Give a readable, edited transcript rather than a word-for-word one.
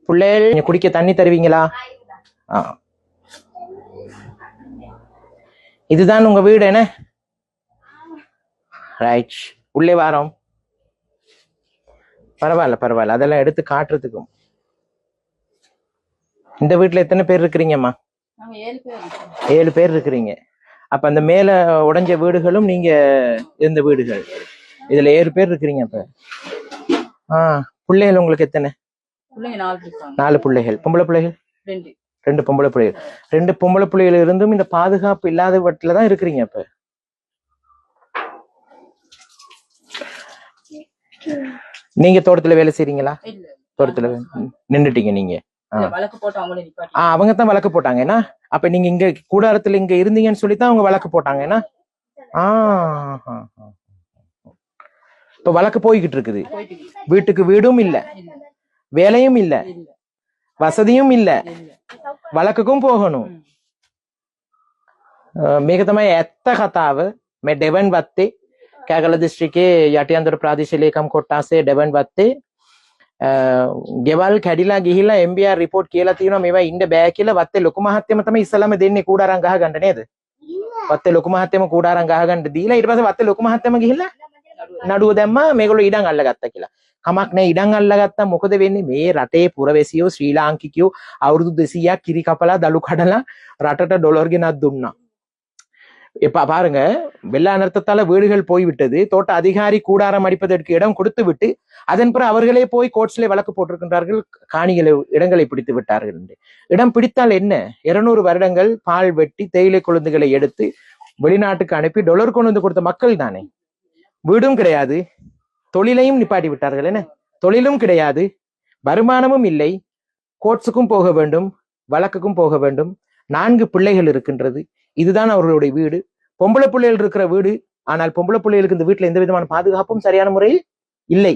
பிள்ளைகள் நீங்க குடிக்க தண்ணி தருவீங்களா? இதுதான் உங்க வீடு என்ன? ரைட், உள்ளே வாரோம். பரவாயில்ல பரவாயில்ல, அதெல்லாம் எடுத்து காட்டுறதுக்கும். இந்த வீட்டுல எத்தனை பேர் இருக்கிறீங்கம்மா? 7 பேர் இருக்கிறீங்க. அப்ப அந்த மேல உடைஞ்ச வீடுகளும் நீங்க இருந்த வீடுகள், இதுல 7 பேர் இருக்கிறீங்க. அப்ப பிள்ளைகள் உங்களுக்கு எத்தனை? 4 பிள்ளைகள். பொம்பளை பிள்ளைகள் 2 பொம்பளை பிள்ளைகள். 2 பொம்பளை பிள்ளைகள் இருந்தும் இந்த பாதுகாப்பு இல்லாத வீட்டுலதான் இருக்கிறீங்க. அப்ப நீங்க தோட்டத்துல வேலை செய்றீங்களா? தோட்டத்துல நின்றுட்டீங்க நீங்க. அவங்க தான் வழக்கு போட்டாங்க ஏன்னா. அப்ப நீங்க இங்க கூடாரத்துல இங்க இருந்தீங்கன்னு சொல்லித்தான் அவங்க வழக்கு போட்டாங்க ஏன்னா. இப்ப வழக்கு போய்கிட்டு இருக்குது. வீட்டுக்கு வீடும் இல்ல, வேலையும் இல்ல, வசதியும் இல்ல, வழக்குக்கும் போகணும். මේක තමයි ඇත්ත කතාව. මේ ඩෙවන් වත්තේ කෑගල දිස්ත්‍රික්කයේ යටිඅන්දර ප්‍රාදේශීය ලේකම් කොට්ටාසේ ඩෙවන් වත්තේ ගෙවල් කැඩිලා ගිහිල්ලා MBR රිපෝට් කියලා තියෙනවා මේවා ඉන්න බෑ කියලා. වත්තේ ලොකු මහත්තයම තමයි ඉස්සලම දෙන්නේ කූඩාරම් ගහගන්න නේද? වත්තේ ලොකු මහත්තයම කූඩාරම් ගහගන්න දීලා ඊට පස්සේ වත්තේ ලොකු මහත්තයම ගිහිල්ලා නඩුව දැම්මා මේගොල්ලෝ ඉඩම් අල්ලගත්තා කියලා. කමක් නැහැ, ඉඩම් අල්ලගත්තා මොකද වෙන්නේ? මේ රටේ පුරවැසියෝ ශ්‍රී ලාංකිකයෝ අවුරුදු 200ක් කිරි කපලා දලු කඩලා රටට ඩොලර් ගෙනත් දුන්නා. இப்ப பாருங்க, வெள்ள அனர்த்தத்தால வீடுகள் போய்விட்டது. தோட்ட அதிகாரி கூடாரம் அடிப்பதற்கு இடம் கொடுத்து விட்டு அதன் பிறகு அவர்களே போய் கோர்ட்ஸ்ல வழக்கு போட்டிருக்கின்றார்கள். காணிகளை இடங்களை பிடித்து விட்டார்கள் என்று. இடம் பிடித்தால் என்ன? 200 வருடங்கள் பால் வெட்டி தேயிலை கொழுந்துகளை எடுத்து வெளிநாட்டுக்கு அனுப்பி டொலர் கொண்டு வந்து கொடுத்த மக்கள் தானே. வீடும் கிடையாது, தொழிலையும் நிப்பாட்டி விட்டார்கள். என்ன தொழிலும் கிடையாது, வருமானமும் இல்லை, கோர்ட்ஸுக்கும் போக வேண்டும், வழக்குக்கும் போக வேண்டும். 4 பிள்ளைகள் இருக்கின்றது. இதுதான் அவர்களுடைய வீடு. பொம்பளை பிள்ளைகள் இருக்கிற வீடு. ஆனால் பொம்பளை பிள்ளைகளுக்கு இந்த வீட்டுல எந்த விதமான பாதுகாப்பும் சரியான முறையில் இல்லை.